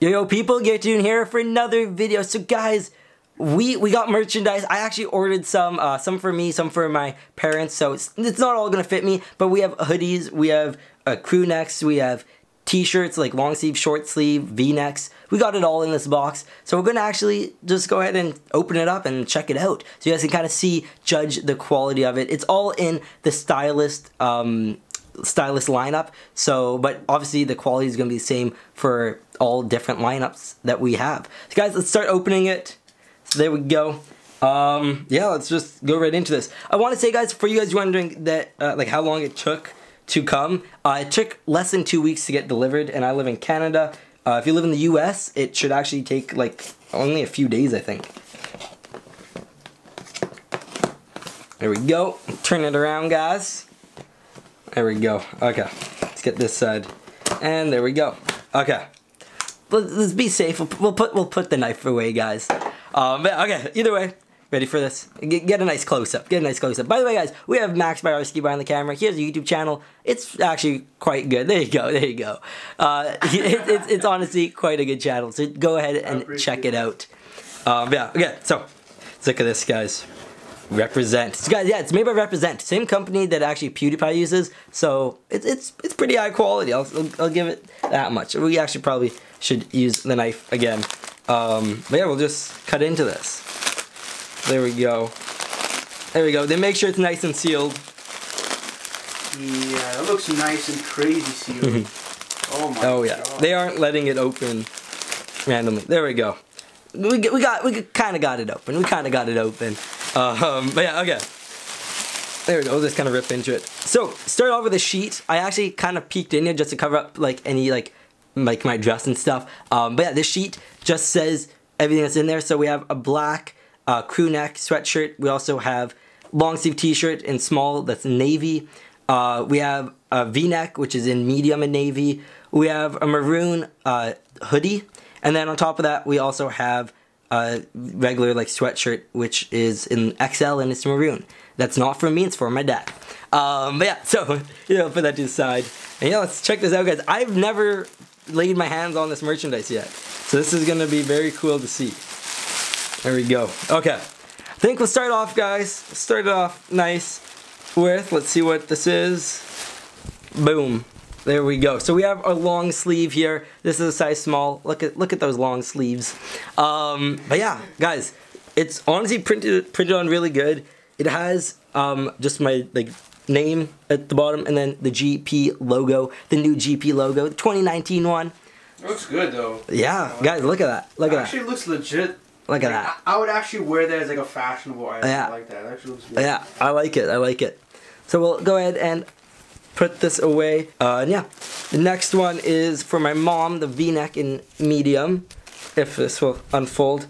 Yo people, Garrett here for another video. So guys, we got merchandise. I actually ordered some for me, some for my parents, so it's not all gonna fit me, but we have hoodies, we have crew necks, we have t-shirts, like long sleeve, short sleeve, v-necks. We got it all in this box, so we're gonna actually just go ahead and open it up and check it out, so you guys can kind of judge the quality of it. It's all in the stylist lineup, so but obviously the quality is gonna be the same for all different lineups that we have. So guys, let's start opening it. So there we go. Yeah, let's just go right into this. I want to say, guys, for you guys wondering that like how long it took to come, it took less than 2 weeks to get delivered, and I live in Canada. If you live in the US, it should actually take like only a few days, I think. There we go. Turn it around, guys. There we go. Okay, let's get this side, and there we go. Okay, let's be safe. We'll put the knife away, guys. But okay, either way, ready for this? Get a nice close up. Get a nice close up. By the way, guys, we have Max by Arsky behind the camera. Here's a YouTube channel. It's actually quite good. There you go. There you go. It's honestly quite a good channel. So go ahead and check it out. Yeah. Okay. So let's look at this, guys. Represent. So guys, yeah, it's made by Represent, same company that actually PewDiePie uses, so it's pretty high quality. I'll give it that much. We actually probably should use the knife again. But yeah, we'll just cut into this. There we go. There we go. They make sure it's nice and sealed. Yeah, that looks nice and crazy sealed. Oh my God. Yeah, they aren't letting it open randomly. There we go. We kind of got it open. We kind of got it open. But yeah, okay. There we go. We'll just kind of rip into it. So, start off with a sheet. I actually kind of peeked in here just to cover up like any like my dress and stuff. But yeah, this sheet just says everything that's in there. So we have a black crew neck sweatshirt. We also have long sleeve t-shirt in small, that's navy. We have a v-neck, which is in medium and navy. We have a maroon hoodie. And then on top of that, we also have a regular like sweatshirt, which is in XL and it's maroon. That's not for me, it's for my dad. But yeah, so put that to the side. And yeah, let's check this out, guys. I've never laid my hands on this merchandise yet, so this is gonna be very cool to see. There we go. Okay, I think we'll start off, guys. Start it off nice with, let's see what this is. Boom. There we go. So we have a long sleeve here. This is a size small. Look at those long sleeves. But yeah, guys, it's honestly printed on really good. It has just my like name at the bottom, and then the GP logo, the new GP logo, the 2019 one. It looks good though. Yeah, guys, look at that. Look at that. Actually, looks legit. Look at that. I would actually wear that as like a fashionable item. Yeah. I like that. It actually looks good. Yeah, I like it. I like it. So we'll go ahead and put this away. And yeah, the next one is for my mom, the V-neck in medium. If this will unfold.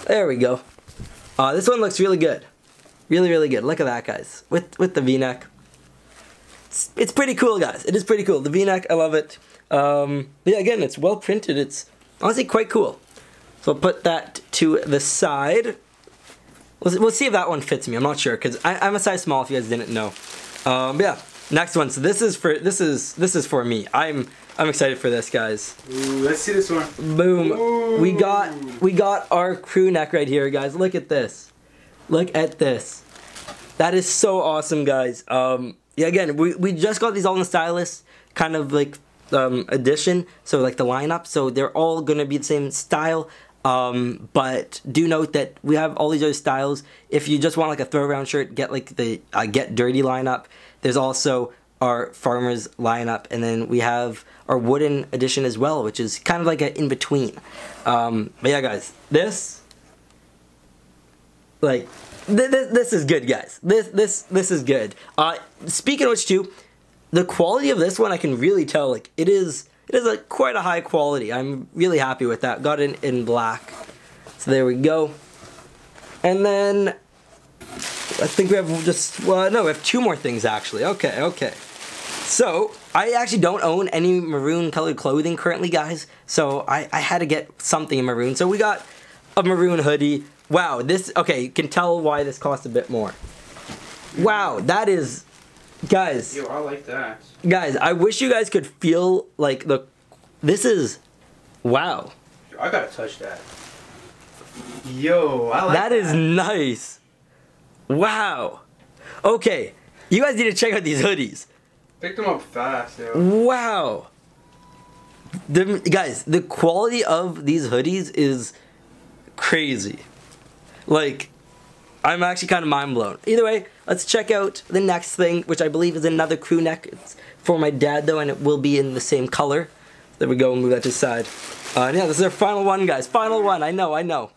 There we go. This one looks really good. Really, really good. Look at that, guys. With the V-neck. It's pretty cool, guys. It is pretty cool. The V-neck, I love it. But yeah, again, it's well printed. It's honestly quite cool. So I'll put that to the side. We'll see if that one fits me. I'm not sure, because I'm a size small if you guys didn't know. But yeah. Next one. So this is for me. I'm excited for this, guys. Ooh, let's see this one. Boom. Ooh. We got our crew neck right here, guys. Look at this. Look at this. That is so awesome, guys. Yeah, again, we just got these all in the stylist kind of like edition. So like the lineup. So they're all gonna be the same style. But do note that we have all these other styles. If you just want like a throw around shirt, get like the Get Dirty lineup. There's also our Farmers lineup, and then we have our Wooden edition as well, which is kind of like an in-between. But yeah, guys, this is good, guys. This is good. Speaking of which, too, the quality of this one, I can really tell, like it is quite a high quality. I'm really happy with that. Got it in black. So there we go. And then I think we have just, well, no, we have two more things actually. Okay. So, I actually don't own any maroon colored clothing currently, guys. So, I had to get something in maroon. So, we got a maroon hoodie. Wow, okay, you can tell why this costs a bit more. Wow, that is, guys. Yo, I like that. Guys, I wish you guys could feel like this is, wow. I gotta touch that. Yo, I like that. That is nice. Wow. Okay, you guys need to check out these hoodies. Picked them up fast, yo. Wow. Guys, the quality of these hoodies is crazy. Like, I'm actually kind of mind blown. Either way, let's check out the next thing, which I believe is another crew neck. It's for my dad though, and it will be in the same color. There we go, move that to the side. Yeah, this is our final one, guys. Final one, I know.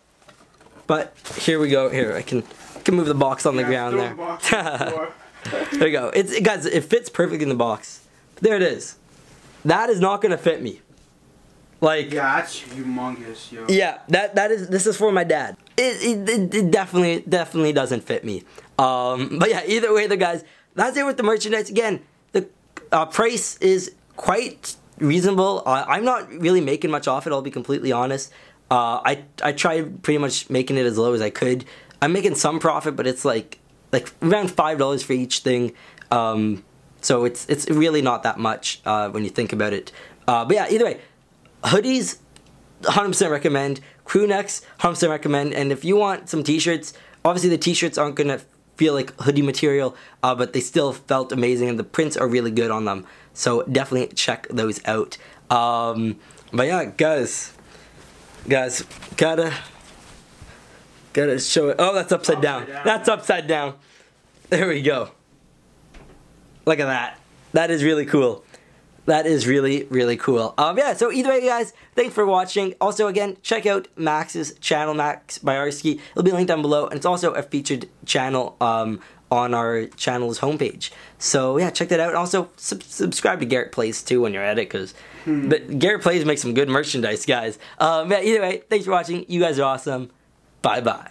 But here we go. Here, I can move the box on the ground there. There you go. Guys, it fits perfectly in the box. There it is. That is not gonna fit me. Like, yeah, that's humongous, yo. Yeah, this is for my dad. It definitely doesn't fit me. But yeah, either way, guys, that's it with the merchandise. Again, the price is quite reasonable. I'm not really making much off it, I'll be completely honest. I tried pretty much making it as low as I could. I'm making some profit, but it's like around $5 for each thing. So it's really not that much when you think about it. But yeah, either way, hoodies, 100% recommend. Crew necks, 100% recommend. And if you want some t-shirts, obviously the t-shirts aren't gonna feel like hoodie material, but they still felt amazing, and the prints are really good on them. So definitely check those out. But yeah, guys, gotta show it. Oh, that's upside down. That's upside down. There we go. Look at that. That is really cool. That is really, really cool. Yeah, so either way, guys, thanks for watching. Also, again, check out Max's channel, Max Byarski. It'll be linked down below, and it's also a featured channel on our channel's homepage. So, yeah, check that out. And also, subscribe to Garrett Plays, too, when you're at it, because Garrett Plays makes some good merchandise, guys. Yeah, either way, thanks for watching. You guys are awesome. Bye-bye.